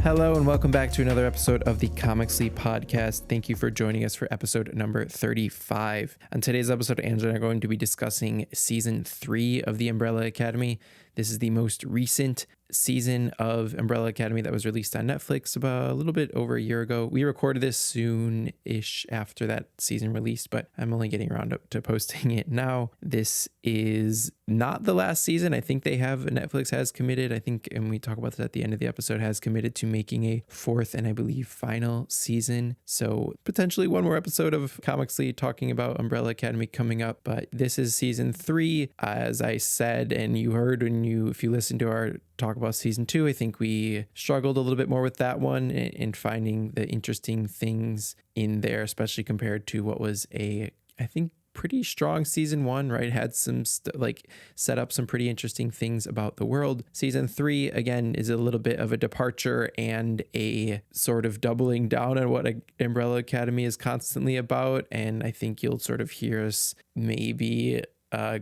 Hello and welcome back to another episode of the Comic Sleep podcast. Thank you for joining us for episode number 35. On today's episode, Angela and I are going to be discussing season 3 of the Umbrella Academy. This is the most recent season of Umbrella Academy that was released on Netflix about a little bit over a year ago. We recorded this soon-ish after that season released, but I'm only getting around to posting it now. This is not the last season. I think Netflix has committed, and we talk about this at the end of the episode, has committed to making a 4th and I believe final season. So potentially one more episode of Comic Sleep talking about Umbrella Academy coming up, but this is season 3. As I said, and you heard if you listened to our talk about season 2, I think we struggled a little bit more with that one in finding the interesting things in there, especially compared to what was I think pretty strong season 1, right? Had some set up some pretty interesting things about the world. Season 3 again is a little bit of a departure and a sort of doubling down on what Umbrella Academy is constantly about, and I think you'll sort of hear us maybe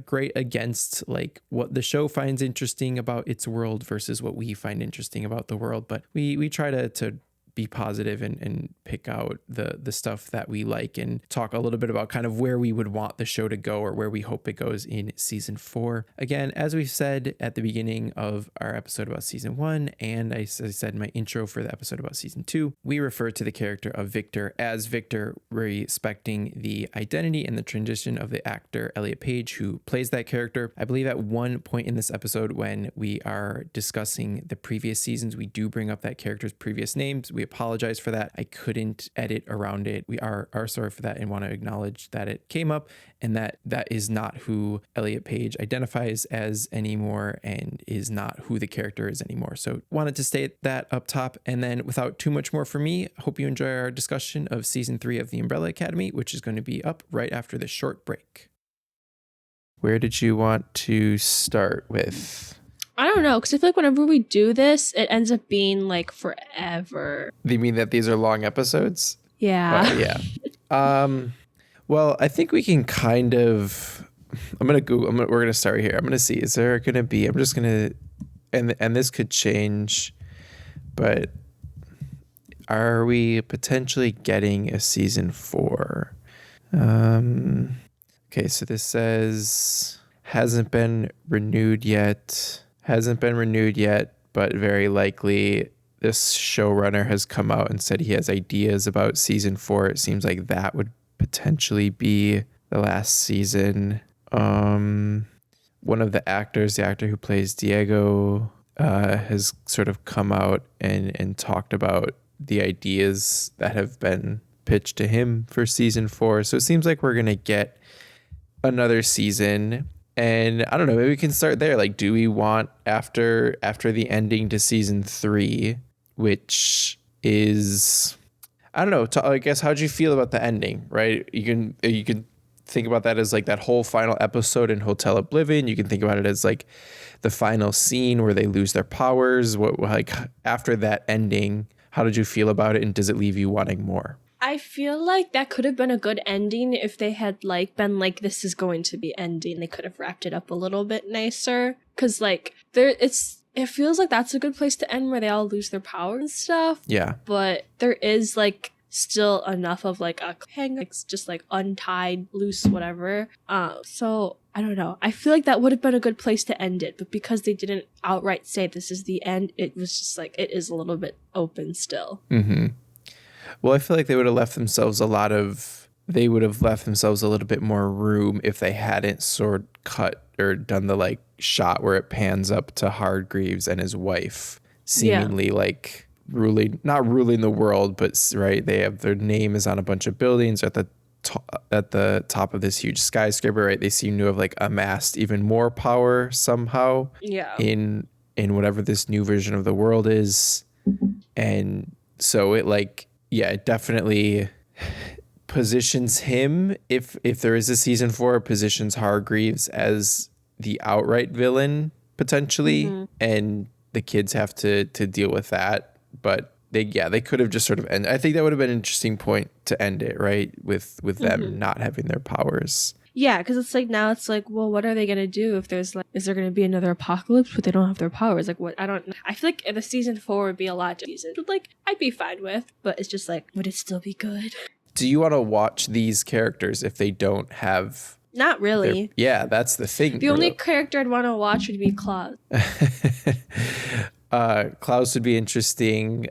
great against like what the show finds interesting about its world versus what we find interesting about the world. But we try to be positive and pick out the stuff that we like and talk a little bit about kind of where we would want the show to go or where we hope it goes in season 4. Again, as we said at the beginning of our episode about season 1, and I said in my intro for the episode about season 2, we refer to the character of Victor as Victor, respecting the identity and the transition of the actor Elliot Page, who plays that character. I believe at one point in this episode when we are discussing the previous seasons, we do bring up that character's previous names. We apologize for that. I couldn't edit around it. We are sorry for that and want to acknowledge that it came up and that is not who Elliot Page identifies as anymore and is not who the character is anymore. So wanted to state that up top. And then without too much more from me, hope you enjoy our discussion of season 3 of the Umbrella Academy, which is going to be up right after this short break. Where did you want to start with? I don't know, because I feel like whenever we do this, it ends up being like forever. You mean that these are long episodes? Yeah. Yeah. Well, I think we can kind of. I'm gonna Google. We're gonna start here. I'm gonna see. Is there gonna be? I'm just gonna, and this could change, but are we potentially getting a season 4? Okay, so this says hasn't been renewed yet. But very likely this showrunner has come out and said he has ideas about season 4. It seems like that would potentially be the last season. One of the actors, the actor who plays Diego, has sort of come out and talked about the ideas that have been pitched to him for season 4. So it seems like we're going to get another season. And I don't know, maybe we can start there. Like, do we want after the ending to season 3, which is, I don't know, I guess, how'd you feel about the ending, right? You can think about that as like that whole final episode in Hotel Oblivion. You can think about it as like the final scene where they lose their powers. What, like, after that ending, how did you feel about it? And does it leave you wanting more? I feel like that could have been a good ending if they had like been like, this is going to be ending. They could have wrapped it up a little bit nicer. Cause like it feels like that's a good place to end where they all lose their power and stuff. Yeah. But there is like still enough of like a hang, like just like untied, loose, whatever. So I don't know. I feel like that would have been a good place to end it, but because they didn't outright say this is the end, it was just like it is a little bit open still. Mm-hmm. Well, I feel like they would have left themselves a little bit more room if they hadn't cut or done the like shot where it pans up to Hargreaves and his wife seemingly like not ruling the world, but right, they have their name is on a bunch of buildings at the top of this huge skyscraper, right? They seem to have like amassed even more power somehow in whatever this new version of the world is. And so it like, yeah, it definitely positions him, if there is a season 4, positions Hargreaves as the outright villain potentially, and the kids have to deal with that. But they could have just sort of ended. I think that would have been an interesting point to end it, right? With them not having their powers. Yeah, because it's like now it's like, well, what are they gonna do if there's like, is there gonna be another apocalypse but they don't have their powers? Like, what? I don't. I feel like the season 4 would be a lot season. Like, I'd be fine with, but it's just like, would it still be good? Do you want to watch these characters if they don't have? Not really. Yeah, that's the thing. The only character I'd want to watch would be Claus. Klaus would be interesting.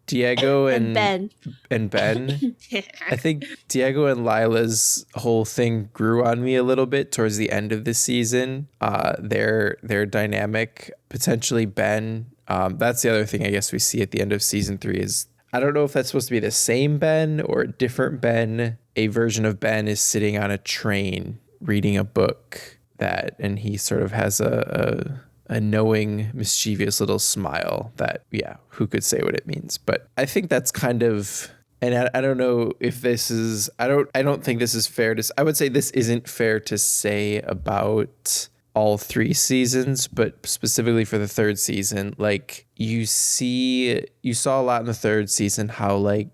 Diego and Ben. I think Diego and Lila's whole thing grew on me a little bit towards the end of the season. Their dynamic, potentially Ben. That's the other thing I guess we see at the end of season 3 is, I don't know if that's supposed to be the same Ben or a different Ben. A version of Ben is sitting on a train reading a book and he sort of has a knowing, mischievous little smile that, yeah, who could say what it means? But I think that's kind of, and I don't know if this is, I don't think this is fair to, I would say this isn't fair to say about all 3 seasons, but specifically for the 3rd season, like you saw a lot in the 3rd season, how like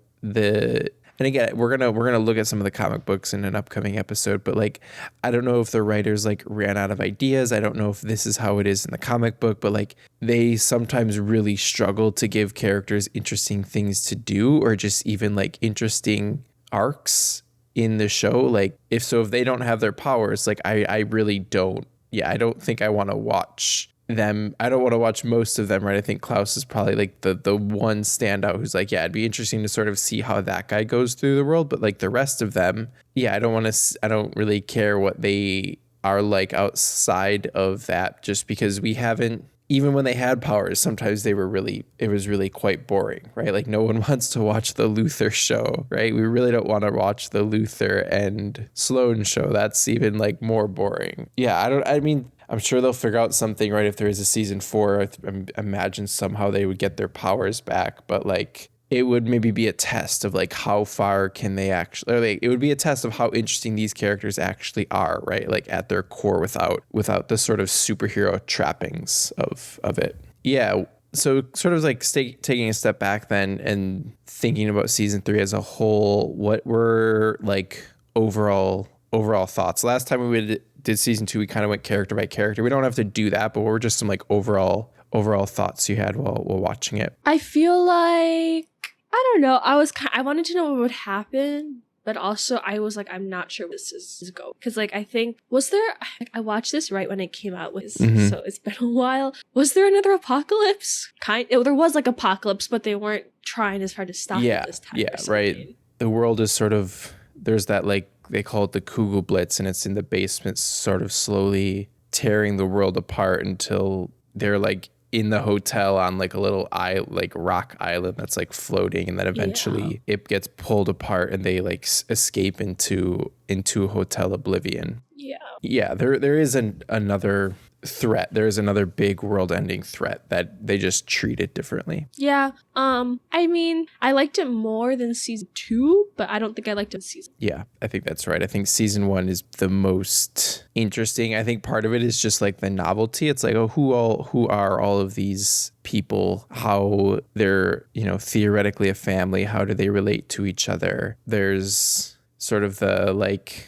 and again, we're gonna look at some of the comic books in an upcoming episode, but like, I don't know if the writers like ran out of ideas. I don't know if this is how it is in the comic book, but like they sometimes really struggle to give characters interesting things to do, or just even like interesting arcs in the show. Like if they don't have their powers, like I really don't. Yeah, I don't think I want to watch them. I don't want to watch most of them, right? I think Klaus is probably like the one standout who's like, yeah, it'd be interesting to sort of see how that guy goes through the world. But like the rest of them, yeah, I don't really care what they are like outside of that, just because we haven't, even when they had powers, sometimes it was really quite boring, right? Like no one wants to watch the Luther show, right? We really don't want to watch the Luther and Sloan show. That's even like more boring. Yeah, I mean, I'm sure they'll figure out something, right? If there is a season 4, I imagine somehow they would get their powers back, but like it would maybe be a test of like how far can they actually, or like it would be a test of how interesting these characters actually are, right? Like at their core, without the sort of superhero trappings of it. Yeah. So sort of like taking a step back then and thinking about season 3 as a whole, what were like overall thoughts? Last time we did season 2, we kind of went character by character. We don't have to do that, but what were just some like overall thoughts you had while watching it? I feel like, I don't know. I wanted to know what would happen, but also I was like, I'm not sure this is going. Because like, I think, I watched this right when it came out, so it's been a while. Was there another apocalypse? There was like apocalypse, but they weren't trying as hard to stop it this time. Yeah, right. The world is sort of, there's that like, they call it the Kugelblitz, and it's in the basement, sort of slowly tearing the world apart until they're like in the hotel on like a little rock island that's like floating, and then eventually it gets pulled apart and they like escape into hotel oblivion. Yeah, there is another threat. There is another big world-ending threat that they just treat it differently. Yeah. I mean, I liked it more than season 2, but I don't think I liked it in season. Yeah, I think that's right. I think season 1 is the most interesting. I think part of it is just like the novelty. It's like, oh, who are all of these people? How they're, theoretically a family. How do they relate to each other? There's sort of the like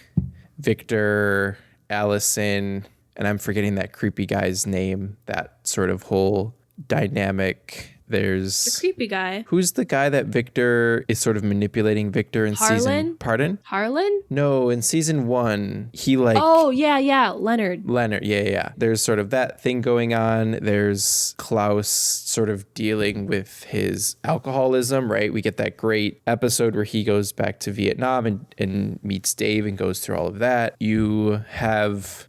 Victor, Allison, and I'm forgetting that creepy guy's name, that sort of whole dynamic. There's the creepy guy. Who's the guy that Victor is sort of manipulating Victor in season? Pardon? Harlan? No, in season 1, he like. Oh, yeah. Leonard. Yeah. There's sort of that thing going on. There's Klaus sort of dealing with his alcoholism, right? We get that great episode where he goes back to Vietnam and meets Dave and goes through all of that. You have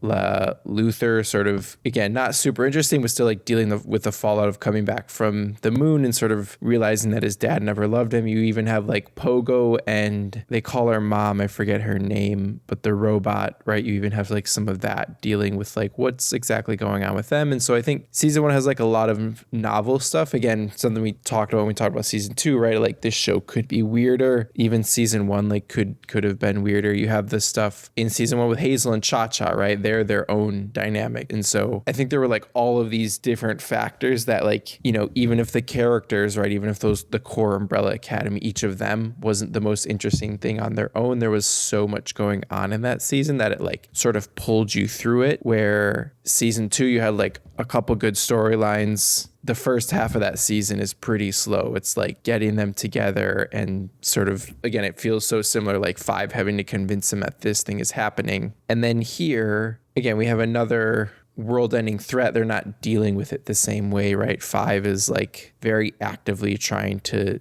Luther sort of, again, not super interesting, but still like dealing with the fallout of coming back from the moon and sort of realizing that his dad never loved him. You even have like Pogo, and they call her mom, I forget her name, but the robot, right? You even have like some of that dealing with like what's exactly going on with them. And so I think season 1 has like a lot of novel stuff. Again, something we talked about when we talked about season 2, right? Like this show could be weirder. Even season 1 like could have been weirder. You have this stuff in season 1 with Hazel and Cha-Cha, right? They're their own dynamic. And so I think there were like all of these different factors that like, even if the characters, right, even if the core Umbrella Academy, each of them wasn't the most interesting thing on their own, there was so much going on in that season that it like sort of pulled you through it, where season 2 you had like a couple good storylines. The first half of that season is pretty slow. It's like getting them together and sort of, again, it feels so similar, like 5 having to convince them that this thing is happening. And then here, again, we have another world-ending threat. They're not dealing with it the same way, right? 5 is like very actively trying to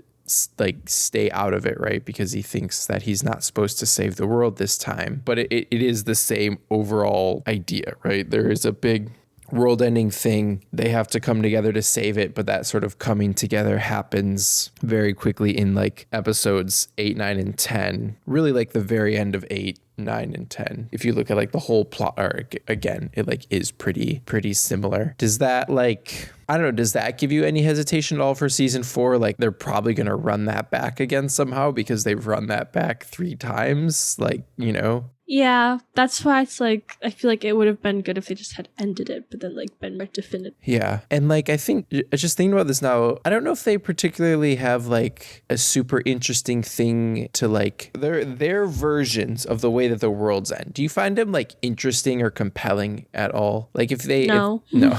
like stay out of it, right? Because he thinks that he's not supposed to save the world this time. But it is the same overall idea, right? There is a big world-ending thing. They have to come together to save it, but that sort of coming together happens very quickly in like episodes 8, 9, and 10. Really like the very end of 8, 9, and 10. If you look at like the whole plot arc, again, it like is pretty similar. Does that like, I don't know, does that give you any hesitation at all for season 4? Like they're probably going to run that back again somehow because they've run that back 3 times, like, you know? Yeah, that's why it's like, I feel like it would have been good if they just had ended it, but then like been more definitive. Yeah. And like, I think, just thinking about this now, I don't know if they particularly have like a super interesting thing to like their versions of the way that the worlds end. Do you find them like interesting or compelling at all? Like if they, No. no.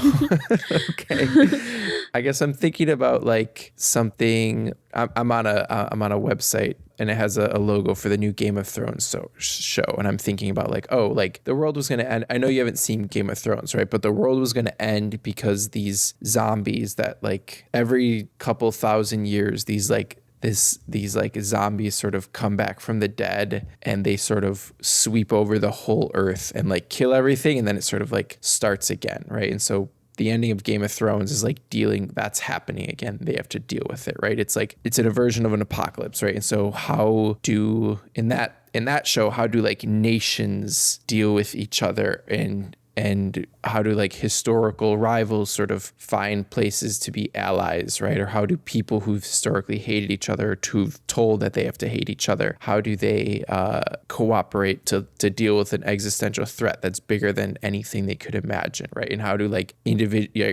Okay. I guess I'm thinking about like something, I'm on a website and it has a logo for the new Game of Thrones show. And I'm thinking about like, oh, like the world was going to end. I know you haven't seen Game of Thrones, right? But the world was going to end because these zombies that like every couple thousand years, these like zombies sort of come back from the dead and they sort of sweep over the whole earth and like kill everything. And then it sort of like starts again, right? And so the ending of Game of Thrones is like that's happening again. They have to deal with it, right? It's like, it's a version of an apocalypse, right? And so how do, in that show, how do like nations deal with each other and how do like historical rivals sort of find places to be allies, right? Or how do people who've historically hated each other, who've told that they have to hate each other, how do they cooperate to deal with an existential threat that's bigger than anything they could imagine, right? And how do like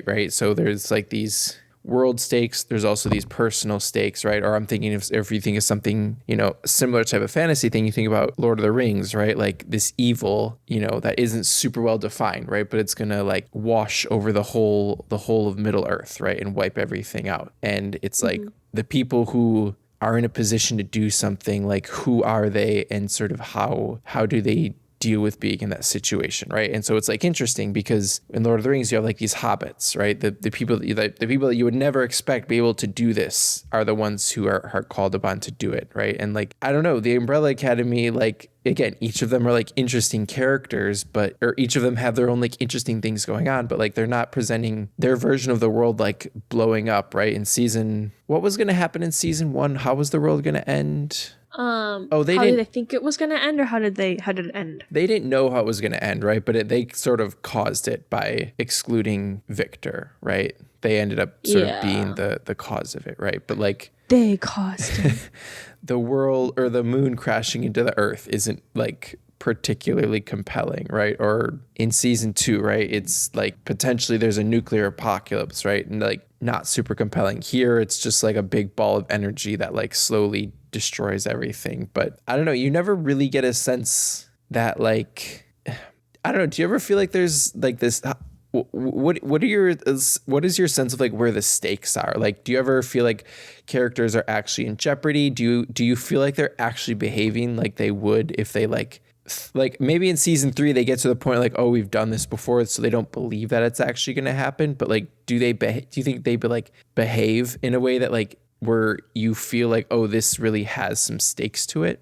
right? So there's like these world stakes, there's also these personal stakes, right? Or I'm thinking if you think of something, you know, similar type of fantasy thing, you think about Lord of the Rings, right? Like this evil, you know, that isn't super well defined, right? But it's gonna like wash over the whole of Middle Earth, right? And wipe everything out. And it's like the people who are in a position to do something, like who are they and sort of how do they deal with being in that situation, right? And so it's like interesting because in Lord of the Rings you have like these hobbits, right? The people that you would never expect be able to do this are the ones who are called upon to do it, right? And like, I don't know, the Umbrella Academy, like again, each of them are like interesting characters, or each of them have their own like interesting things going on, but like they're not presenting their version of the world like blowing up, right? What was going to happen in season 1? How was the world going to end? How did they think it was going to end, or how did it end? They didn't know how it was going to end, right? But they sort of caused it by excluding Victor, right? They ended up sort of being the cause of it, right? But like they caused it. The world or the moon crashing into the earth isn't like particularly compelling, right? Or in season 2, right? It's like potentially there's a nuclear apocalypse, right? And like not super compelling. Here, it's just like a big ball of energy that like slowly destroys everything. But I don't know, you never really get a sense that like, I don't know, do you ever feel like there's like this, what is your sense of like where the stakes are? Like, do you ever feel like characters are actually in jeopardy? Do you feel like they're actually behaving like they would if they like maybe in season 3 they get to the point like, oh, we've done this before, so they don't believe that it's actually going to happen? But like, do you think they like behave in a way that like where you feel like, oh, this really has some stakes to it?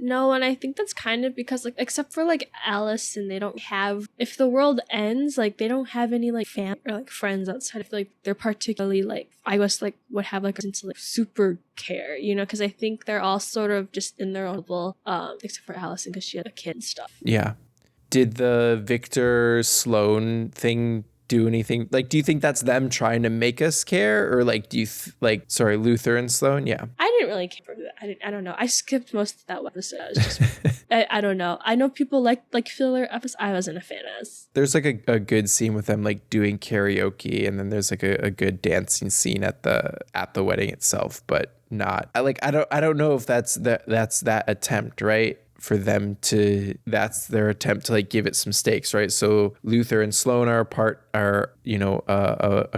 No, and I think that's kind of because like, except for like Alice, and they don't have, if the world ends, like they don't have any like family or like friends outside of like, they're particularly like, I guess like would have like a sense of like super care, you know, because I think they're all sort of just in their own bubble, except for Allison because she had a kid and stuff. Yeah. Did the Victor Sloane thing do anything? Like, do you think that's them trying to make us care, or like do you Luther and Sloane? Yeah, I didn't really care for that. I don't know. I skipped most of that episode. I was just I don't know. I know people like filler episodes. I wasn't a fan of. There's like a good scene with them like doing karaoke, and then there's like a good dancing scene at the wedding itself, but not. I don't know if that's that attempt, right? For them to, that's their attempt to like give it some stakes, right? So Luther and Sloan are a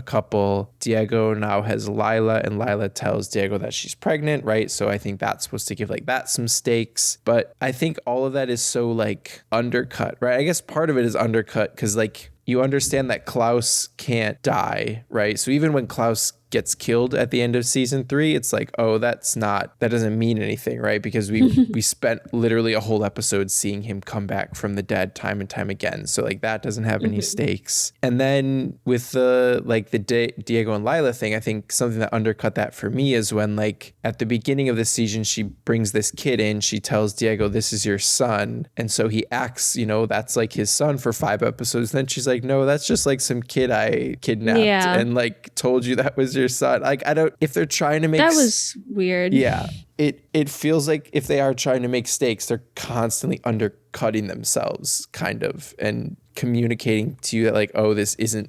couple. Diego now has Lila, and Lila tells Diego that she's pregnant, right? So I think that's supposed to give like that some stakes, but I think all of that is so like undercut, right? I guess part of it is undercut because like you understand that Klaus can't die, right? So even when Klaus gets killed at the end of season 3, it's like, oh, that doesn't mean anything, right? Because we spent literally a whole episode seeing him come back from the dead time and time again. So like that doesn't have any stakes. And then with the Diego and Lila thing, I think something that undercut that for me is when like at the beginning of the season, she brings this kid in, she tells Diego, this is your son. And so he acts, that's like his son for 5 episodes. Then she's like, no, that's just like some kid I kidnapped and like told you that was your son. Like, I don't, if they're trying to make that was weird. Yeah. It feels like if they are trying to make stakes, they're constantly undercutting themselves kind of and communicating to you that like, oh,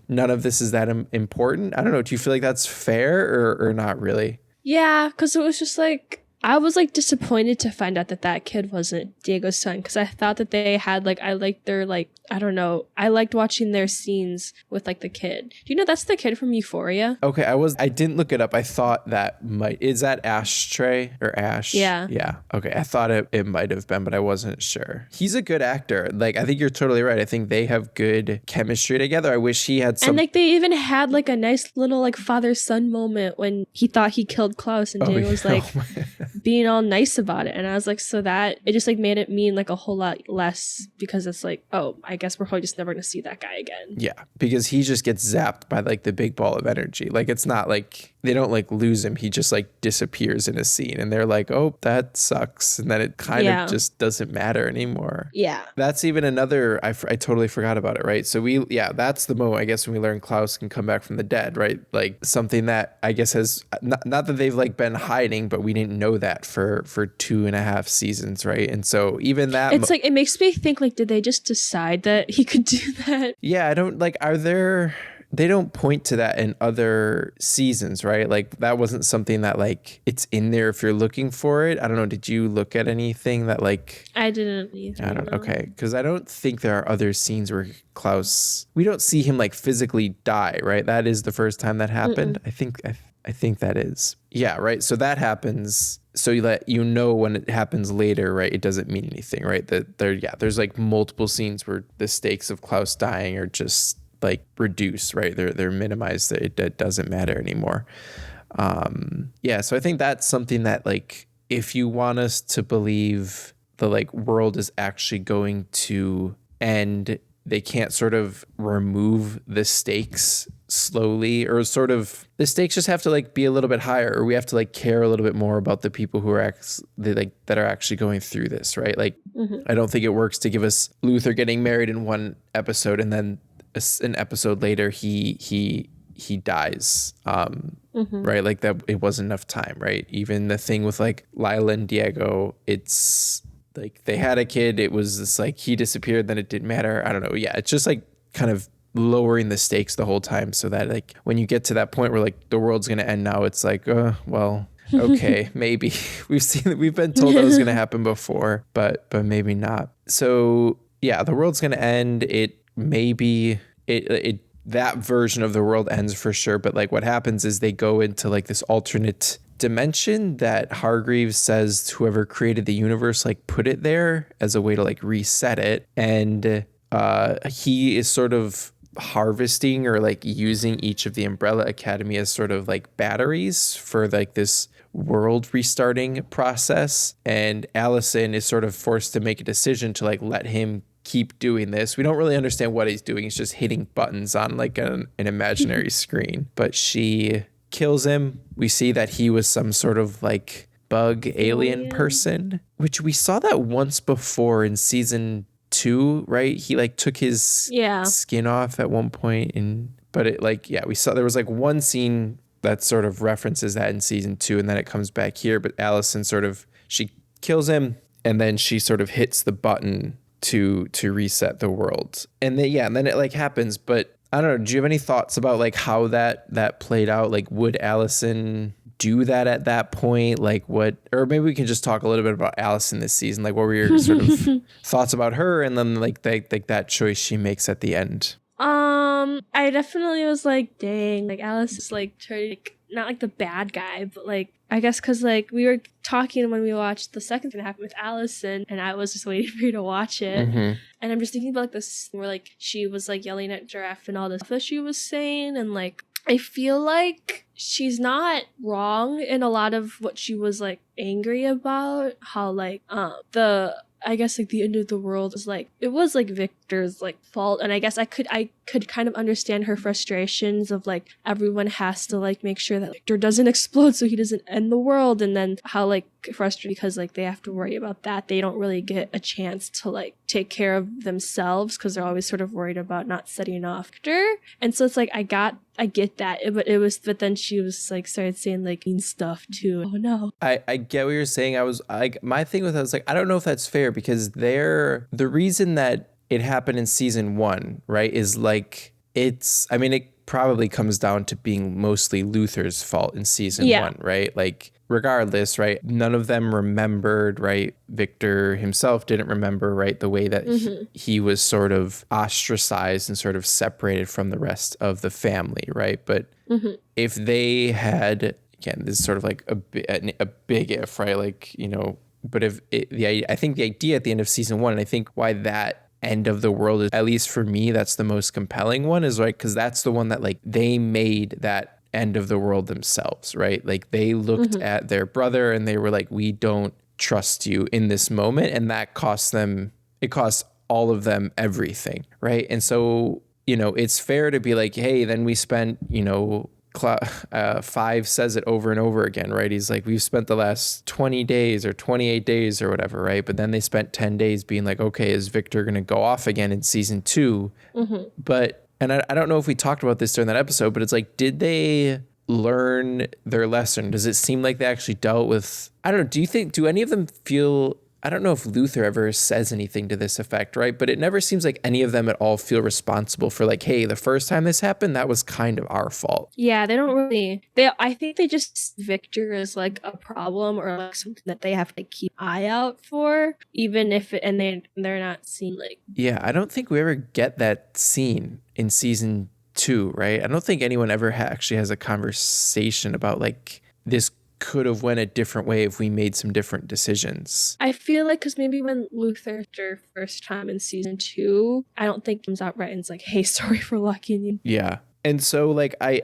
none of this is that important. I don't know. Do you feel like that's fair or not really? Yeah. Cause it was just like, I was like disappointed to find out that kid wasn't Diego's son, because I thought that they had like, I liked their like, I don't know, I liked watching their scenes with like the kid. Do you know that's the kid from Euphoria? Okay, I didn't look it up. I thought that is that Ashtray or Ash? Yeah. Yeah. Okay, I thought it might have been, but I wasn't sure. He's a good actor. Like, I think you're totally right. I think they have good chemistry together. I wish he had some. And like they even had like a nice little like father-son moment when he thought he killed Klaus and Diego was like being all nice about it. And I was like, so that it just like made it mean like a whole lot less, because it's like, oh, I guess we're probably just never gonna see that guy again. Yeah, because he just gets zapped by like the big ball of energy. Like, it's not like they don't like lose him. He just like disappears in a scene and they're like, oh, that sucks. And then it kind of just doesn't matter anymore. Yeah. That's even another, I totally forgot about it, right? So that's the moment, I guess, when we learn Klaus can come back from the dead, right? Like something that I guess has, not that they've like been hiding, but we didn't know that for 2.5 seasons, right? And so even that. It's like, it makes me think like, did they just decide that he could do that? Yeah, I don't like, they don't point to that in other seasons, right? Like that wasn't something that like it's in there if you're looking for it. I don't know. Did you look at anything that like? I didn't either. I don't. Okay, because I don't think there are other scenes where Klaus. We don't see him like physically die, right? That is the first time that happened. I think that is. Yeah, right. So that happens. So you let when it happens later, right? It doesn't mean anything, right? There's like multiple scenes where the stakes of Klaus dying are just like reduced, right? They're minimized. It doesn't matter anymore. So I think that's something that like, if you want us to believe the like world is actually going to end, they can't sort of remove the stakes slowly, or sort of the stakes just have to like be a little bit higher, or we have to like care a little bit more about the people who are that are actually going through this, right? Like, I don't think it works to give us Luther getting married in one episode and then an episode later he dies, right? Like that, it wasn't enough time, right? Even the thing with like Lila and Diego, it's like they had a kid, it was just like he disappeared, then it didn't matter. I don't know. Yeah, it's just like kind of lowering the stakes the whole time, so that like when you get to that point where like the world's gonna end now, it's like, well, okay, maybe we've been told that was gonna happen before, but maybe not. So yeah, the world's gonna end. Maybe that version of the world ends for sure, but like what happens is they go into like this alternate dimension that Hargreaves says whoever created the universe like put it there as a way to like reset it, and he is sort of harvesting or like using each of the Umbrella Academy as sort of like batteries for like this world restarting process, and Allison is sort of forced to make a decision to like let him keep doing this. We don't really understand what he's doing. He's just hitting buttons on like an imaginary screen, but she kills him. We see that he was some sort of like bug alien person, which we saw that once before in season 2, right? He like took his skin off at one point, but it like, yeah, we saw there was like one scene that sort of references that in season 2, and then it comes back here. But Allison sort of, she kills him, and then she sort of hits the button to reset the world. And then, and then it like happens. But I don't know, do you have any thoughts about like how that played out? Like, would Allison do that at that point? Like what, or maybe we can just talk a little bit about Allison this season. Like what were your sort of thoughts about her, and then like that choice she makes at the end? I definitely was like, dang, like Alice is like turning like, not like the bad guy, but like I guess because like we were talking when we watched the second thing that happened with Allison, and I was just waiting for you to watch it, and I'm just thinking about like this where like she was like yelling at Giraffe and all this stuff that she was saying, and like I feel like she's not wrong in a lot of what she was like angry about. How like I guess like the end of the world is like it was like Victor's like fault, and I guess I could kind of understand her frustrations of like everyone has to like make sure that Victor doesn't explode so he doesn't end the world, and then how like frustrated because like they have to worry about that. They don't really get a chance to like take care of themselves because they're always sort of worried about not setting off Victor, and so it's like I get that, but then she was like started saying like mean stuff too. Oh no. I get what you're saying. My thing with that was like, I don't know if that's fair, because the reason that it happened in season 1, right, is like I mean, it probably comes down to being mostly Luther's fault in season 1, right? Like regardless, right? None of them remembered, right? Victor himself didn't remember, right? The way that he was sort of ostracized and sort of separated from the rest of the family, right? But if they had, again, this is sort of like a big if, right? Like, you know, but I think the idea at the end of season 1, and I think why that end of the world is, at least for me, that's the most compelling one, is right, because that's the one that like they made that end of the world themselves, right? Like they looked at their brother and they were like, we don't trust you in this moment, and that cost all of them everything, right? And so, you know, it's fair to be like, hey, then we spent, you know, Five says it over and over again, right? He's like, we've spent the last 20 days or 28 days or whatever, right? But then they spent 10 days being like, okay, is Victor going to go off again in season 2? But, and I don't know if we talked about this during that episode, but it's like, did they learn their lesson? Does it seem like they actually dealt with, I don't know, do any of them feel, I don't know if Luther ever says anything to this effect, right? But it never seems like any of them at all feel responsible for like, hey, the first time this happened, that was kind of our fault. Yeah, they don't really. I think they just Victor is like a problem or like something that they have to keep an eye out for, even if they're not seen like. Yeah, I don't think we ever get that scene in season 2, right? I don't think anyone ever actually has a conversation about like this could have went a different way if we made some different decisions. I feel like because maybe when Luther first time in season 2, I don't think he comes out right and it's like, hey, sorry for locking you. Yeah. And so like I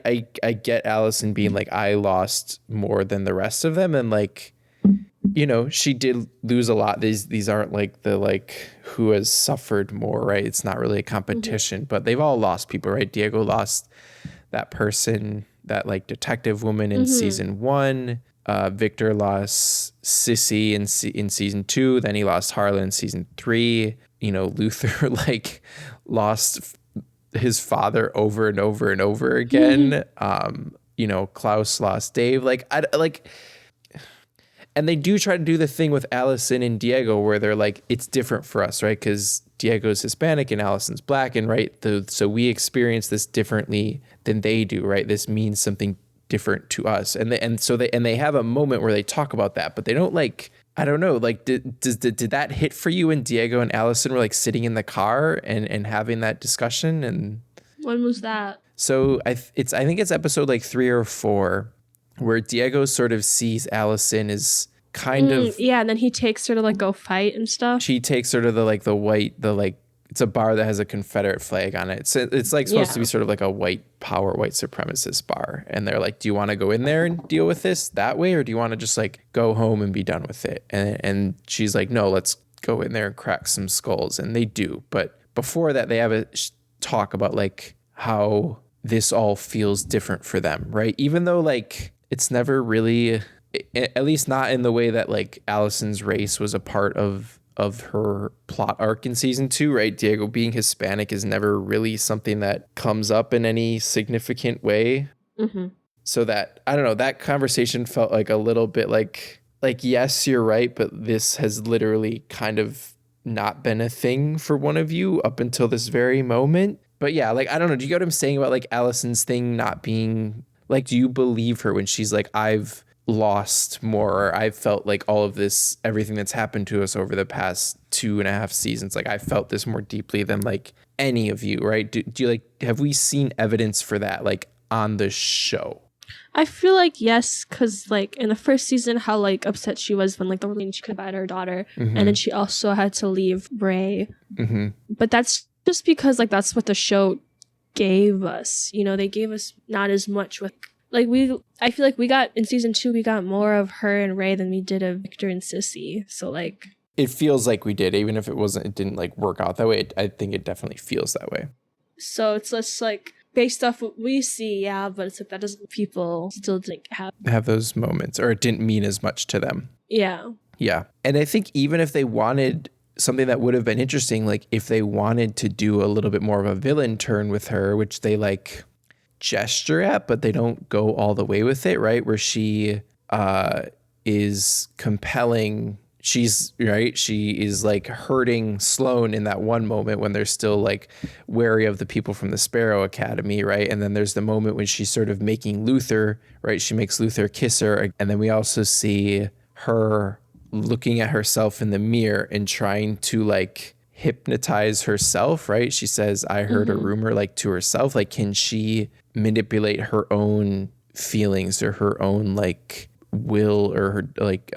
get Allison being like, I lost more than the rest of them, and like, you know, she did lose a lot. These aren't like the like who has suffered more, right? It's not really a competition, but they've all lost people, right? Diego lost that person, that like detective woman in season 1. Victor lost Sissy in season 2. Then he lost Harlan in season 3. You know, Luther like lost his father over and over and over again. You know, Klaus lost Dave. And they do try to do the thing with Allison and Diego where they're like, it's different for us, right? Because Diego's Hispanic and Allison's Black, and right, so we experience this differently than they do, right? This means something different to us, and they have a moment where they talk about that, but they don't like, I don't know, like did that hit for you when Diego and Allison were like sitting in the car and having that discussion? And when was that? So I think it's episode like 3 or 4 where Diego sort of sees Allison as kind of, yeah, and then he takes her to like go fight and stuff. She takes her to it's a bar that has a Confederate flag on it. So it's like supposed to be sort of like a white supremacist bar. And they're like, do you want to go in there and deal with this that way? Or do you want to just like go home and be done with it? And she's like, no, let's go in there and crack some skulls. And they do. But before that, they have a talk about like how this all feels different for them, right? Even though like it's never really, at least not in the way that like Allison's race was a part of her plot arc in season 2, right? Diego being Hispanic is never really something that comes up in any significant way. So that, I don't know, that conversation felt like a little bit like yes, you're right, but this has literally kind of not been a thing for one of you up until this very moment. But yeah, like, I don't know. Do you get what I'm saying about like Allison's thing not being like, do you believe her when she's like, I've lost more, or I've felt like all of this, everything that's happened to us over the past 2.5 seasons, like I felt this more deeply than like any of you, right? Do you like, have we seen evidence for that like on the show? I feel like yes, because like in the first season, how like upset she was when like the she could buy her daughter, and then she also had to leave Ray. But that's just because like that's what the show gave us. You know, they gave us not as much with like I feel like we got in season 2 we got more of her and Ray than we did of Victor and Sissy. So like it feels like we did, even if it didn't like work out that way. I think it definitely feels that way. So it's just like based off what we see, yeah, but it's like that doesn't people still didn't have those moments, or it didn't mean as much to them. Yeah. Yeah. And I think even if they wanted something that would have been interesting, like if they wanted to do a little bit more of a villain turn with her, which they like gesture at, but they don't go all the way with it, right? Where she is compelling. She's right. She is like hurting Sloane in that one moment when they're still like wary of the people from the Sparrow Academy, right? And then there's the moment when she's sort of making Luther, right? She makes Luther kiss her. And then we also see her looking at herself in the mirror and trying to like hypnotize herself, right? She says, I heard a rumor, like to herself. Like, can she manipulate her own feelings or her own like will or her like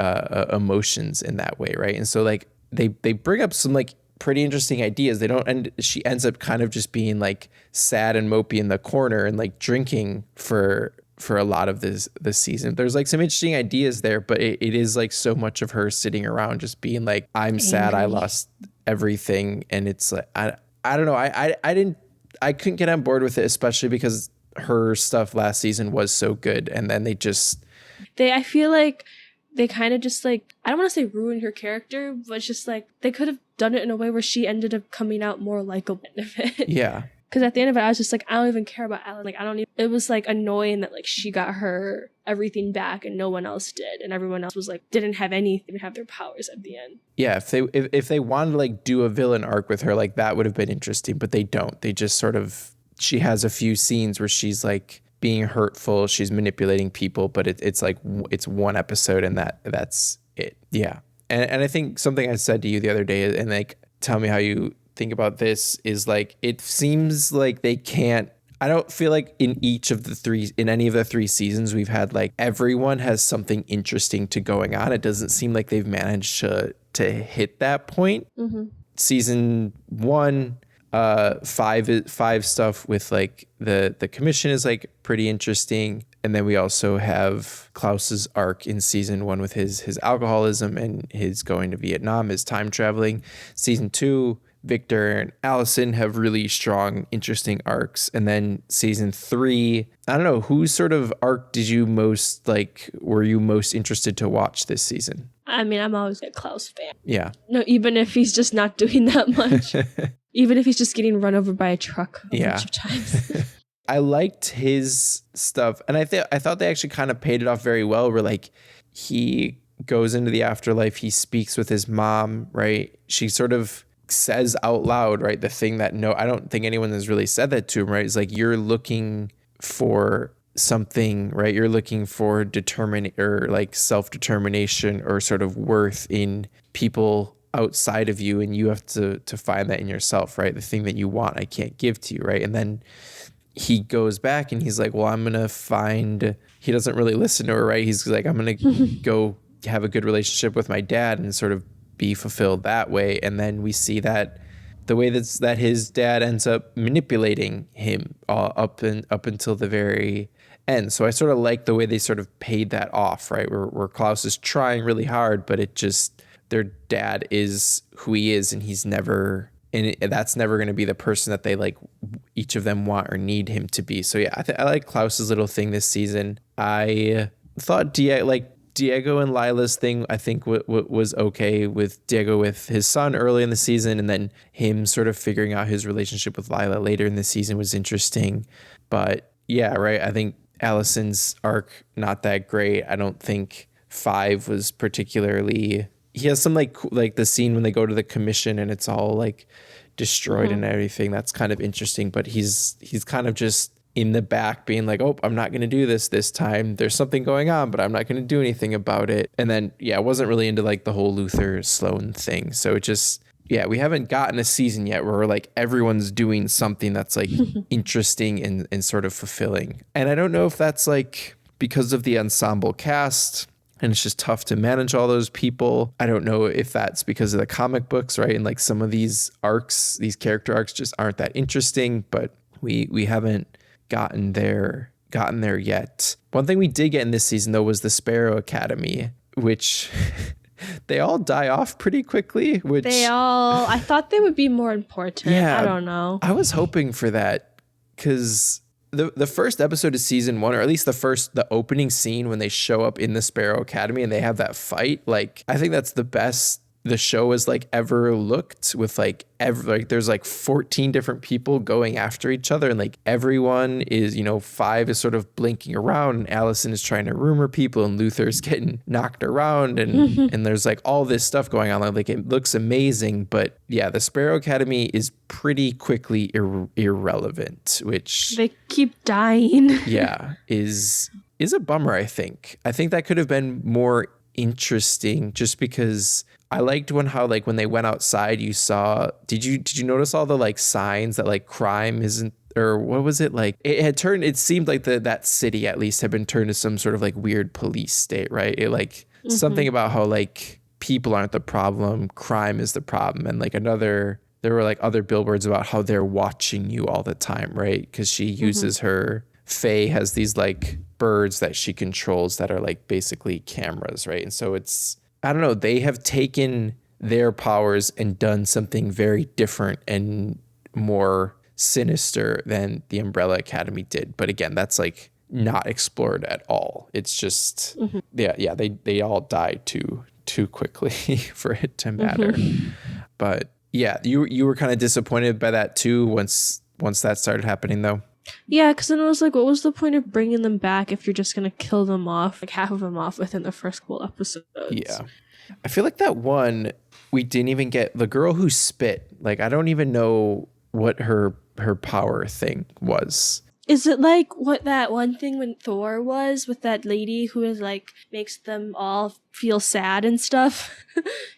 emotions in that way, right? And so like they bring up some like pretty interesting ideas. They don't, and she ends up kind of just being like sad and mopey in the corner and like drinking for a lot of this season. There's like some interesting ideas there, but it is like so much of her sitting around just being like, I'm sad, I lost everything. And it's like I don't know, I couldn't get on board with it, especially because her stuff last season was so good, and then I feel like they kind of just like, I don't want to say ruined her character, but it's just like they could have done it in a way where she ended up coming out more likable of it. Yeah. Because at the end of it, I was just like, I don't even care about Alan. Like, it was like annoying that like she got her everything back and no one else did. And everyone else was like, didn't have anything, have their powers at the end. Yeah. If they wanted to like do a villain arc with her, like that would have been interesting, but they don't. They just sort of, she has a few scenes where she's like being hurtful. She's manipulating people, but it's like, it's one episode and that's it. Yeah. And I think something I said to you the other day, and like, tell me how you think about this, is like, it seems like they can't, I don't feel like in any of the 3 seasons we've had like everyone has something interesting to going on. It doesn't seem like they've managed to hit that point. Season 1, 5 stuff with like the commission is like pretty interesting. And then we also have Klaus's arc in season 1 with his alcoholism and his going to Vietnam, his time traveling. Season 2, Victor and Allison have really strong, interesting arcs. And then season 3, I don't know, whose sort of arc were you most interested to watch this season? I mean, I'm always a Klaus fan. Yeah. No, even if he's just not doing that much. Even if he's just getting run over by a truck a bunch of times. I liked his stuff. And I thought they actually kind of paid it off very well, where like he goes into the afterlife, he speaks with his mom, right? She sort of says out loud, right, the thing that I don't think anyone has really said that to him, right? It's like, you're looking for something, right? You're looking for self-determination or sort of worth in people outside of you, and you have to find that in yourself, right? The thing that you want, I can't give to you, right? And then he goes back and he's like, well, he doesn't really listen to her, right? He's like, I'm gonna go have a good relationship with my dad and sort of be fulfilled that way. And then we see that the way that his dad ends up manipulating him up until the very end. So I sort of like the way they sort of paid that off, right? Where Klaus is trying really hard, but it just, their dad is who he is, and he's never, and that's never going to be the person that they like each of them want or need him to be. So yeah, I like Klaus's little thing this season. I thought Diego and Lila's thing, I think was okay, with Diego with his son early in the season, and then him sort of figuring out his relationship with Lila later in the season was interesting. But yeah, right, I think Allison's arc not that great. I don't think 5 was particularly. He has some like the scene when they go to the commission and it's all like destroyed and everything. That's kind of interesting, but he's kind of just in the back being like, oh, I'm not going to do this time. There's something going on, but I'm not going to do anything about it. And then, yeah, I wasn't really into like the whole Luther Sloan thing. So it just, yeah, we haven't gotten a season yet where like everyone's doing something that's like interesting and sort of fulfilling. And I don't know if that's like because of the ensemble cast and it's just tough to manage all those people. I don't know if that's because of the comic books, right? And like some of these arcs, these character arcs just aren't that interesting, but we haven't gotten there yet. One thing we did get in this season though was the Sparrow Academy, which they all die off pretty quickly, which I thought they would be more important. Yeah, I don't know. I was hoping for that because the first episode of season 1, or at least the opening scene when they show up in the Sparrow Academy and they have that fight, like I think that's the best the show has like ever looked, with like there's like 14 different people going after each other and like everyone is, 5 is sort of blinking around and Allison is trying to rumor people and Luther's getting knocked around and and there's like all this stuff going on. Like it looks amazing, but yeah, the Sparrow Academy is pretty quickly irrelevant, which they keep dying. Yeah, is a bummer. I think that could have been more interesting, just because I liked how like when they went outside, you saw, did you notice all the like signs that like crime isn't, or what was it, like it seemed like that city at least had been turned to some sort of like weird police state, right? It like something about how like people aren't the problem, crime is the problem. And like there were like other billboards about how they're watching you all the time, right? Because she uses her, Faye has these like birds that she controls that are like basically cameras, right? And so it's, I don't know, they have taken their powers and done something very different and more sinister than the Umbrella Academy did. But again, that's like not explored at all. It's just, yeah, they all die too quickly for it to matter. But yeah, you were kind of disappointed by that too once that started happening though. Yeah, because then I was like, what was the point of bringing them back if you're just going to kill them off, like half of them off within the first couple episodes? Yeah. I feel like that one, we didn't even get the girl who spit. Like, I don't even know what her power thing was. Is it like what that one thing when Thor was with that lady who is like makes them all feel sad and stuff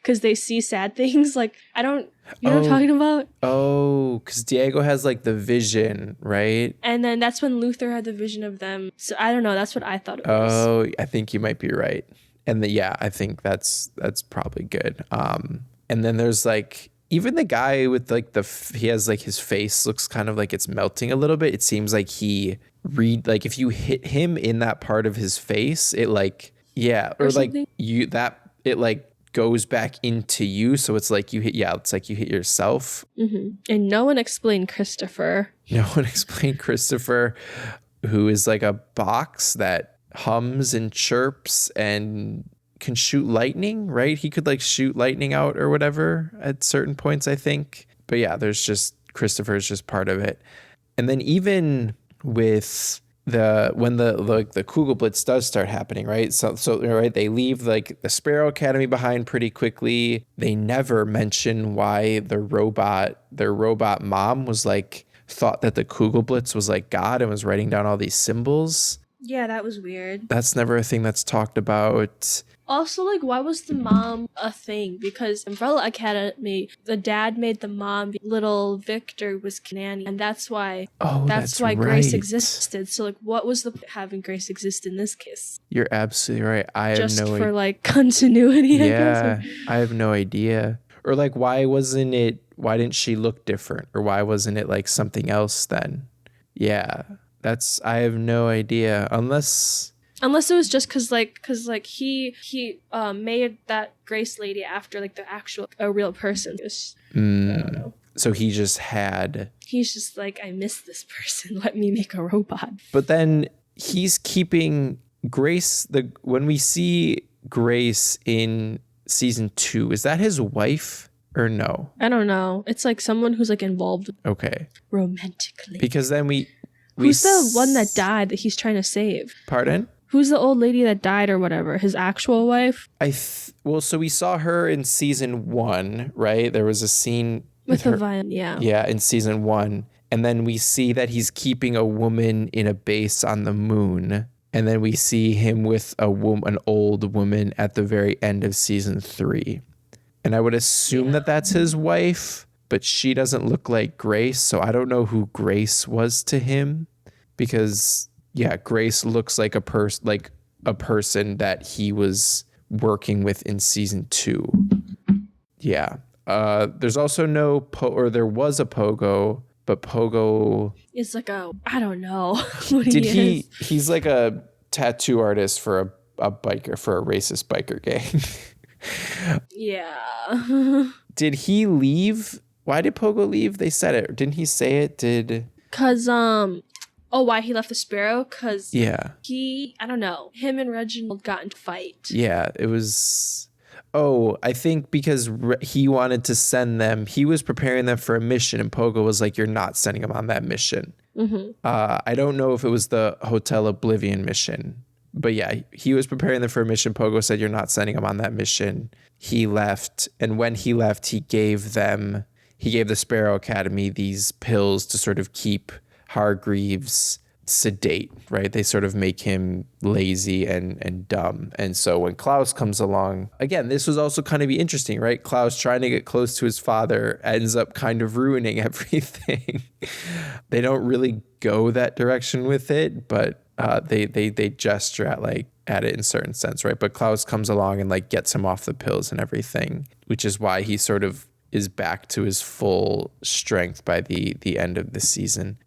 because they see sad things? Like, I don't, you know what I'm talking about? Oh, because Diego has like the vision, right? And then that's when Luther had the vision of them. So I don't know. That's what I thought it was. Oh, I think you might be right. And yeah, I think that's probably good. And then there's like, even the guy with like he has like his face looks kind of like it's melting a little bit. It seems like like if you hit him in that part of his face, it like, yeah, or like it like goes back into you. So it's like it's like you hit yourself. And no one explained Christopher. Who is like a box that hums and chirps and can shoot lightning, right? He could like shoot lightning out or whatever at certain points, I think. But yeah, Christopher is just part of it. And then even with when the Kugelblitz does start happening, right? So right, they leave like the Sparrow Academy behind pretty quickly. They never mention why their robot mom was like thought that the Kugelblitz was like God and was writing down all these symbols. Yeah, that was weird. That's never a thing that's talked about. Also, like, why was the mom a thing? Because Umbrella Academy, the dad made the mom, little Victor was nanny, and that's why that's why Grace existed. So, like, what was the having Grace exist in this case? You're absolutely right. I have just for like continuity. I guess. I have no idea. Or like, why didn't she look different? Or why wasn't it like something else then? Yeah, I have no idea. Unless it was just because he made that Grace lady after like a real person. I don't know. So he's just like, I miss this person. Let me make a robot. But then he's keeping Grace. When we see Grace in season 2, is that his wife or no? I don't know. It's like someone who's like involved. Okay. Romantically. Because then Who's the one that died that he's trying to save? Pardon? Who's the old lady that died or whatever? His actual wife? Well, so we saw her in season 1, right? There was a scene With the her. violin, yeah. Yeah, in season 1. And then we see that he's keeping a woman in a base on the moon. And then we see him with an old woman at the very end of season 3. And I would assume that that's his wife, but she doesn't look like Grace. So I don't know who Grace was to him, because yeah, Grace looks like a person that he was working with in season 2. Yeah. There's also there was a Pogo, but Pogo... It's like I don't know what He's like a tattoo artist for a biker, for a racist biker gang. Yeah. Did he leave? Why did Pogo leave? They said it. Didn't he say it? Cause why he left the Sparrow? Cause yeah, I don't know. Him and Reginald got into a fight. Yeah, it was. Oh, I think because he wanted to send them. He was preparing them for a mission, and Pogo was like, "You're not sending them on that mission." Mm-hmm. I don't know if it was the Hotel Oblivion mission, but yeah, he was preparing them for a mission. Pogo said, "You're not sending them on that mission." He left, and when he left, he gave the Sparrow Academy these pills to sort of keep Hargreaves sedate, right? They sort of make him lazy and dumb. And so when Klaus comes along, again, this was also kind of be interesting, right? Klaus trying to get close to his father ends up kind of ruining everything. They don't really go that direction with it, but they gesture at it in a certain sense, right? But Klaus comes along and like gets him off the pills and everything, which is why he sort of is back to his full strength by the end of the season.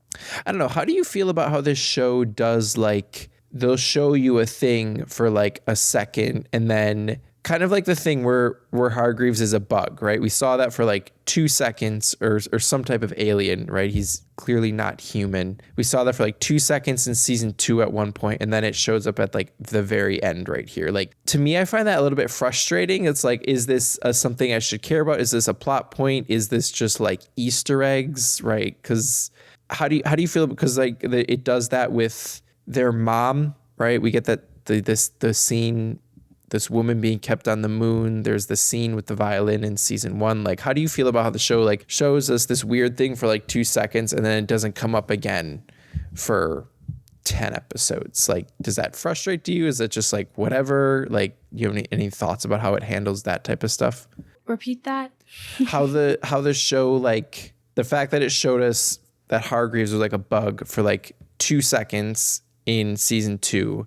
I don't know. How do you feel about how this show does, like, they'll show you a thing for like a second and then kind of like the thing where Hargreaves is a bug, right? We saw that for like 2 seconds or some type of alien, right? He's clearly not human. We saw that for like 2 seconds in season 2 at one point, and then it shows up at like the very end right here. Like, to me, I find that a little bit frustrating. It's like, is this something I should care about? Is this a plot point? Is this just like Easter eggs, right? Because how do you feel? Because like it does that with their mom, right? We get that the scene, this woman being kept on the moon. There's the scene with the violin in season 1. Like, how do you feel about how the show like shows us this weird thing for like 2 seconds and then it doesn't come up again for 10 episodes? Like, does that frustrate you? Is it just like whatever? Like, you have any thoughts about how it handles that type of stuff? Repeat that. how the show, like, the fact that it showed us that Hargreaves was like a bug for like 2 seconds in season 2,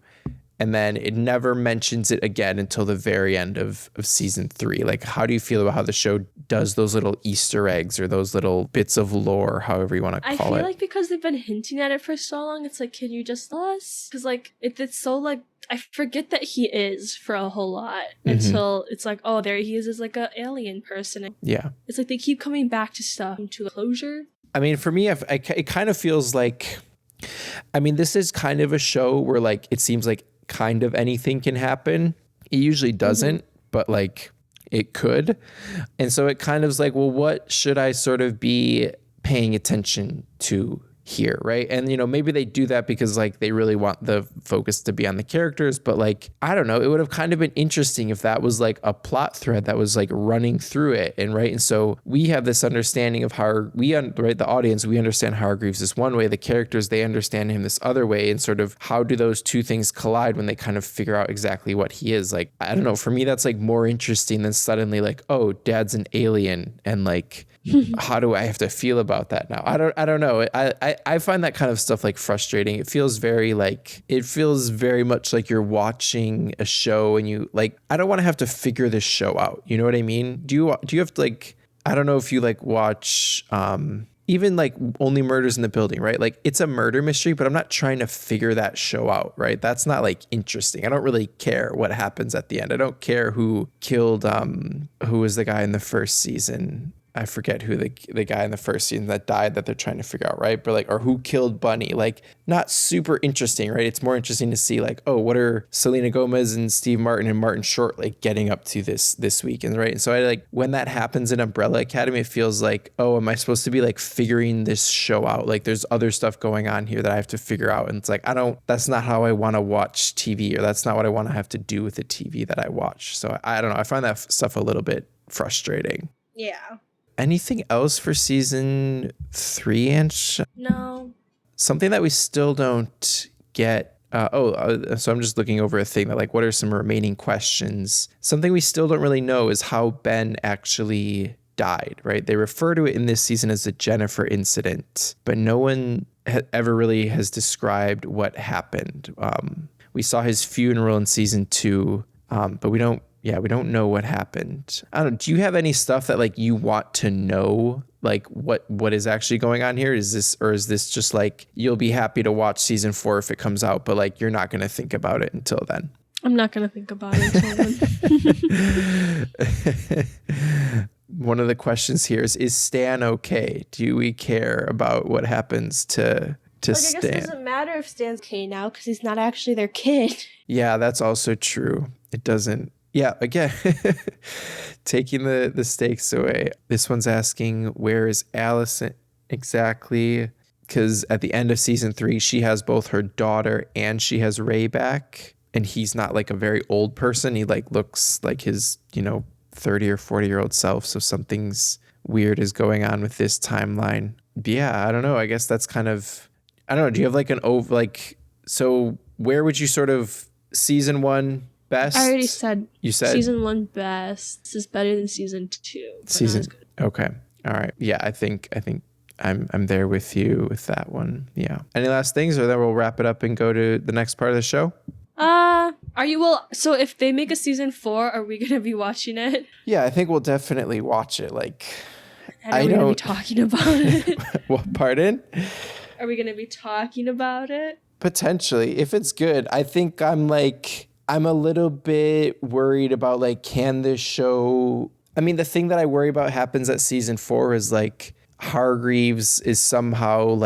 and then it never mentions it again until the very end of season 3. Like, how do you feel about how the show does those little Easter eggs or those little bits of lore, however you want to call it? I feel like because they've been hinting at it for so long, it's like, can you just tell us? Because like it's so like, I forget that he is for a whole lot until it's like, oh, there he is as like a alien person. Yeah. It's like they keep coming back to stuff to closure. I mean, for me, it kind of feels like, I mean, this is kind of a show where like it seems like kind of anything can happen. It usually doesn't, but like it could. And so it kind of is like, well, what should I sort of be paying attention to here, right? And, you know, maybe they do that because like they really want the focus to be on the characters, but like, I don't know, it would have kind of been interesting if that was like a plot thread that was like running through it. And right. And so we have this understanding of how the audience, we understand Hargreaves this one way, the characters, they understand him this other way. And sort of how do those two things collide when they kind of figure out exactly what he is? Like, I don't know, for me, that's like more interesting than suddenly like, oh, dad's an alien. And like, how do I have to feel about that now? I don't know. I find that kind of stuff like frustrating. It feels very much like you're watching a show and you like, I don't want to have to figure this show out. You know what I mean? Do you have to like, I don't know if you like watch, even like Only Murders in the Building, right? Like it's a murder mystery, but I'm not trying to figure that show out, right? That's not like interesting. I don't really care what happens at the end. I don't care who killed, who was the guy in the first season. I forget who the guy in the first season that died that they're trying to figure out, right? But like, or who killed Bunny? Like, not super interesting, right? It's more interesting to see like, oh, what are Selena Gomez and Steve Martin and Martin Short like getting up to this weekend, right? And so I like when that happens in Umbrella Academy, it feels like, oh, am I supposed to be like figuring this show out? Like, there's other stuff going on here that I have to figure out, and it's like that's not how I want to watch TV, or that's not what I want to have to do with the TV that I watch. So I don't know. I find that stuff a little bit frustrating. Yeah. Anything else for season 3, Ange? No. Something that we still don't get. So I'm just looking over a thing that like, what are some remaining questions? Something we still don't really know is how Ben actually died, right? They refer to it in this season as the Jennifer incident, but no one ever really has described what happened. We saw his funeral in season 2, but we don't know what happened. I don't know. Do you have any stuff that like you want to know, like what is actually going on here? Is this just like you'll be happy to watch season 4 if it comes out, but like you're not going to think about it until then? I'm not going to think about it until then. One of the questions here is Stan okay? Do we care about what happens to Stan? I guess it doesn't matter if Stan's okay now because he's not actually their kid. Yeah, that's also true. It doesn't. Yeah, again, taking the stakes away. This one's asking, where is Allison exactly? Because at the end of season 3, she has both her daughter and she has Ray back. And he's not like a very old person. He like looks like his, 30 or 40-year-old self. So something's weird is going on with this timeline. But yeah, I don't know. I guess that's kind of, I don't know. Do you have like so where would you sort of season 1 best? I already said. You said season 1 best. This is better than season 2. Season. Okay. All right. Yeah. I think I'm there with you with that one. Yeah. Any last things, or then we'll wrap it up and go to the next part of the show? Are you? Well, so if they make a season 4, are we gonna be watching it? Yeah, I think we'll definitely watch it. Like, are we gonna be talking about it? What? Pardon? Are we gonna be talking about it? Potentially, if it's good. I think I'm a little bit worried about like, can this show? I mean, the thing that I worry about happens at season 4 is like Hargreaves is somehow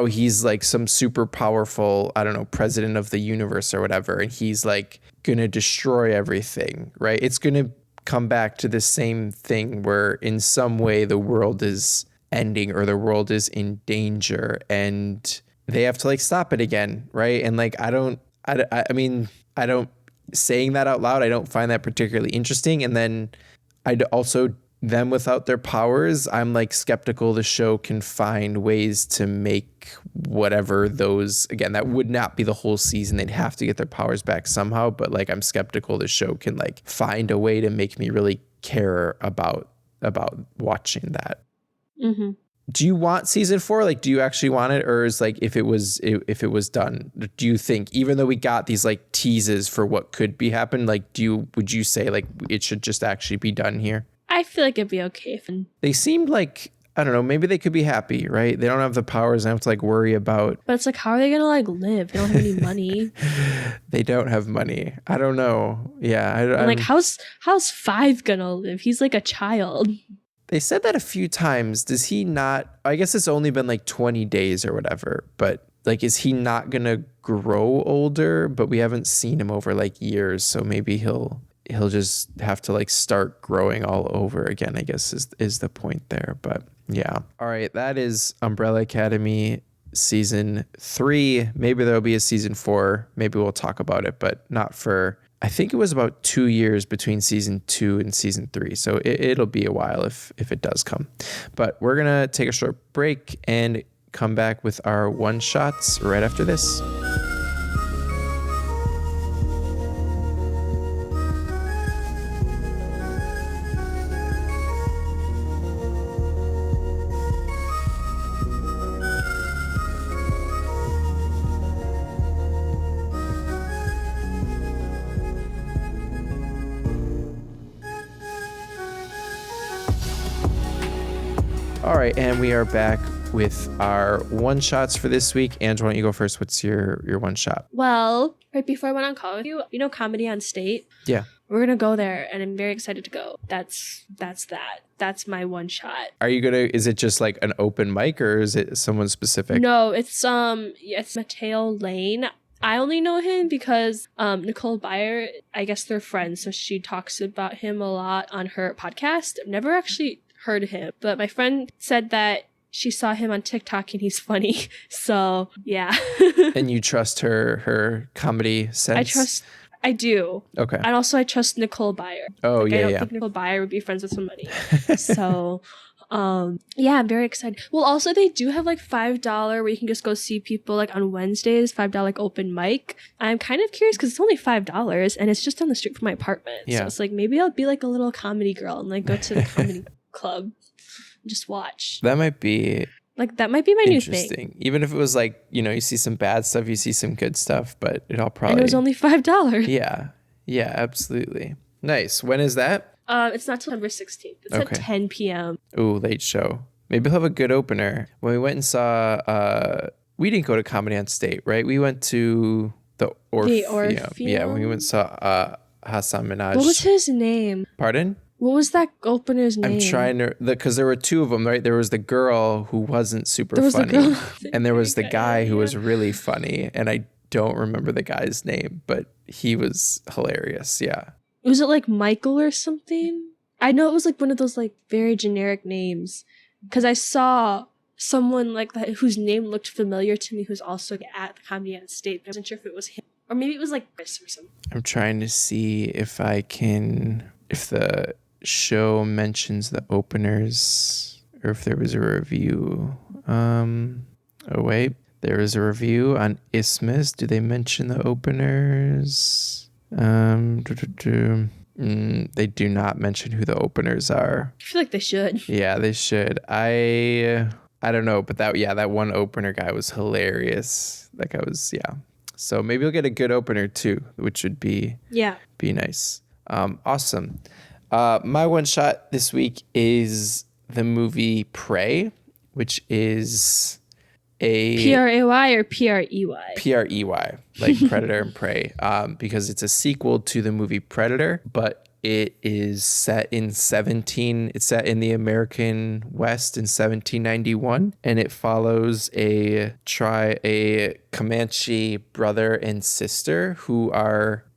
he's like some super powerful, I don't know, president of the universe or whatever, and he's like gonna destroy everything, right? It's gonna come back to the same thing where in some way the world is ending or the world is in danger and they have to like stop it again, right? And like I mean, saying that out loud, I don't find that particularly interesting. And then them without their powers, I'm like skeptical the show can find ways to make whatever those, again, that would not be the whole season. They'd have to get their powers back somehow. But like, I'm skeptical the show can like find a way to make me really care about watching that. Mm-hmm. Do you want season 4? Like, do you actually want it? Or is like, if it was done, do you think, even though we got these like teases for what could be happen, like, would you say like it should just actually be done here? I feel like it'd be okay. They seemed like, I don't know, maybe they could be happy, right? They don't have the powers and have to like worry about. But it's like, how are they gonna like live? They don't have any money. They don't have money. I don't know. Yeah. I'm like, how's 5 gonna live? He's like a child. They said that a few times. Does he not? I guess it's only been like 20 days or whatever, but like, is he not gonna grow older? But we haven't seen him over like years, so maybe he'll just have to like start growing all over again, I guess is the point there. But yeah. All right. That is Umbrella Academy season 3. Maybe there'll be a season 4. Maybe we'll talk about it, but not for, I think it was about 2 years between season 2 and season 3. So it'll be a while if it does come. But we're going to take a short break and come back with our one shots right after this. All right, and we are back with our one shots for this week. Ange, why don't you go first? What's your one shot? Well, right before I went on call with you know Comedy on State? Yeah. We're gonna go there, and I'm very excited to go. That's that. That's my one shot. Are you is it just like an open mic, or is it someone specific? No, it's it's Mateo Lane. I only know him because Nicole Byer, I guess they're friends, so she talks about him a lot on her podcast. I've never actually heard him, but my friend said that she saw him on TikTok and he's funny. So yeah. And you trust her comedy sense? I do. Okay. And also I trust Nicole Byer. Oh, I don't think Nicole Byer would be friends with somebody. So yeah, I'm very excited. Well, also they do have like $5 where you can just go see people like on Wednesdays, $5 like open mic. I'm kind of curious because it's only $5 and it's just down the street from my apartment. Yeah. So it's like maybe I'll be like a little comedy girl and like go to the comedy club and just watch. That might be my new thing. Even if it was like, you see some bad stuff, you see some good stuff, but it all probably... And it was only $5. Yeah. Yeah, absolutely. Nice. When is that? It's not till September 16th. It's at 10 p.m. Ooh, late show. Maybe we'll have a good opener. When we went and saw... we didn't go to Comedy on State, right? We went to the Orpheum. Yeah, when we went and saw Hassan Minaj. What was his name? Pardon? What was that opener's name? I'm trying to... Because there were two of them, right? There was the girl who wasn't super funny. And there was the guy who was really funny. And I don't remember the guy's name, but he was hilarious. Yeah. Was it like Michael or something? I know it was like one of those like very generic names. Because I saw someone like that whose name looked familiar to me who's also at the Comedy on State. I wasn't sure if it was him. Or maybe it was like Chris or something. I'm trying to see if the show mentions the openers or if there was a review. Oh wait, there is a review on Isthmus. Do they mention the openers? They do not mention who the openers are. I feel like they should. Yeah, they should. I don't know, but that one opener guy was hilarious. That guy was, yeah. So maybe we'll get a good opener too, which would be nice. Awesome. My one shot this week is the movie Prey, which is a P-R-A-Y or P-R-E-Y? P-R-E-Y, like Predator and Prey, because it's a sequel to the movie Predator, but it is set in the American West in 1791, and it follows a Comanche brother and sister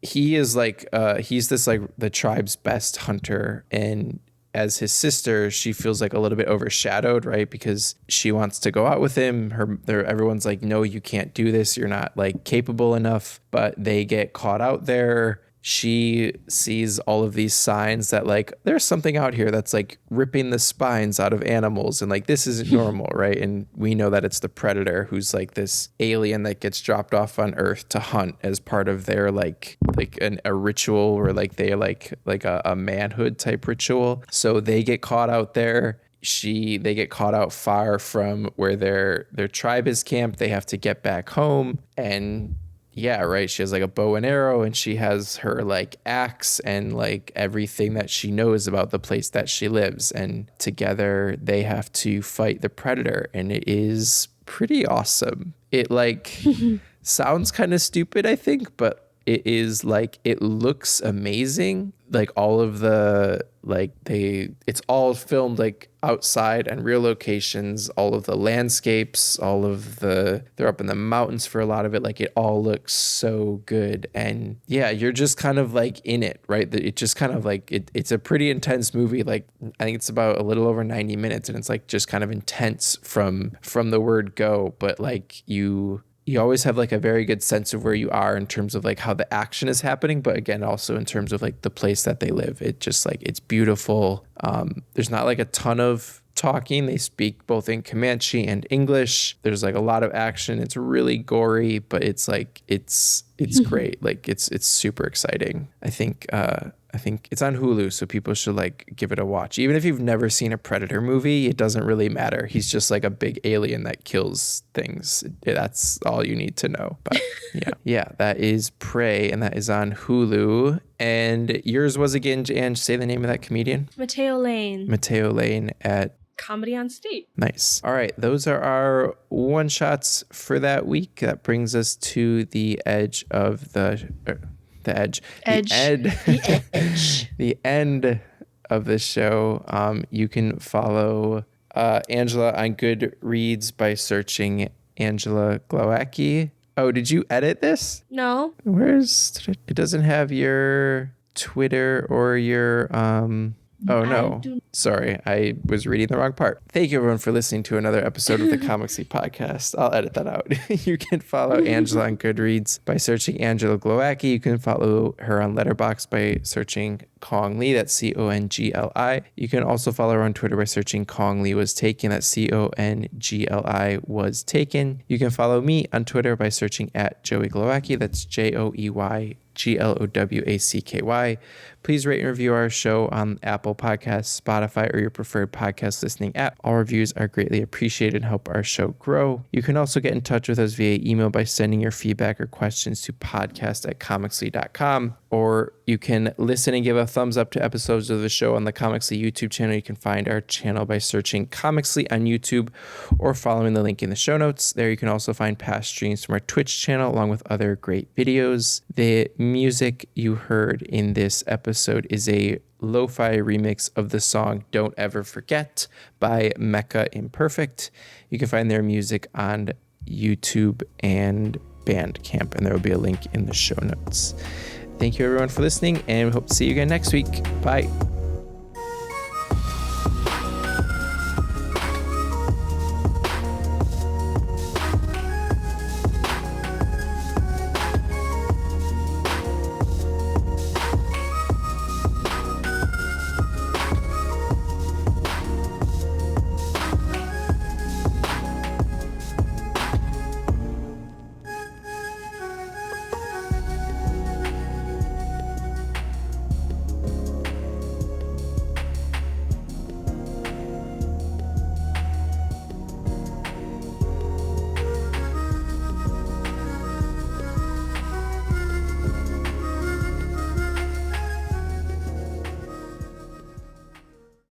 he's this like the tribe's best hunter, and as his sister, she feels like a little bit overshadowed, right? Because she wants to go out with him. Everyone's like, no, you can't do this. You're not like capable enough, but they get caught out there. She sees all of these signs that like there's something out here that's like ripping the spines out of animals, and like this isn't normal, right? And we know that it's the Predator, who's like this alien that gets dropped off on Earth to hunt as part of their like a ritual, or like they like a manhood type ritual. So they get caught out there. They get caught out far from where their tribe is camped. They have to get back home, and yeah, right. She has like a bow and arrow, and she has her like axe and like everything that she knows about the place that she lives. And together they have to fight the Predator, and it is pretty awesome. It like sounds kind of stupid, I think, but it is like, it looks amazing. Like all of the it's all filmed like outside and real locations, all of the landscapes, they're up in the mountains for a lot of it. Like it all looks so good. And yeah, you're just kind of like in it, right? It just kind of like, it's a pretty intense movie. Like I think it's about a little over 90 minutes, and it's like just kind of intense from the word go. But like you always have like a very good sense of where you are in terms of like how the action is happening, but again, also in terms of like the place that they live. It just like, it's beautiful. There's not like a ton of talking. They speak both in Comanche and English. There's like a lot of action. It's really gory, but it's like, it's great. Like it's super exciting. I think it's on Hulu, so people should like give it a watch. Even if you've never seen a Predator movie, it doesn't really matter. He's just like a big alien that kills things. That's all you need to know. But yeah, that is Prey, and that is on Hulu. And yours was again, Ange, say the name of that comedian. Mateo Lane. Mateo Lane at comedy on state. Nice. All right. Those are our one shots for that week. That brings us to the edge of the edge. The edge. The end of the show. You can follow Angela on Goodreads by searching Angela Glowacki. Oh, did you edit this? No. It doesn't have your Twitter or your oh no. Sorry, I was reading the wrong part. Thank you everyone for listening to another episode of the Comically Podcast. I'll edit that out. You can follow Angela on Goodreads by searching Angela Glowacki. You can follow her on Letterboxd by searching congli. That's congli. You can also follow her on Twitter by searching congli was taken. That's congli was taken. You can follow me on Twitter by searching at Joey Glowacki. That's JoeyGlowacki. Please rate and review our show on Apple Podcasts, Spotify, or your preferred podcast listening app. All reviews are greatly appreciated and help our show grow. You can also get in touch with us via email by sending your feedback or questions to podcast@comicsly.com, or you can listen and give a thumbs up to episodes of the show on the Comicsly YouTube channel. You can find our channel by searching Comicsly on YouTube or following the link in the show notes. There you can also find past streams from our Twitch channel along with other great videos. The music you heard in this episode is a lo-fi remix of the song Don't Ever Forget by Mecha Imperfect. You can find their music on YouTube and Bandcamp, and there will be a link in the show notes. Thank you everyone for listening, and we hope to see you again next week. Bye.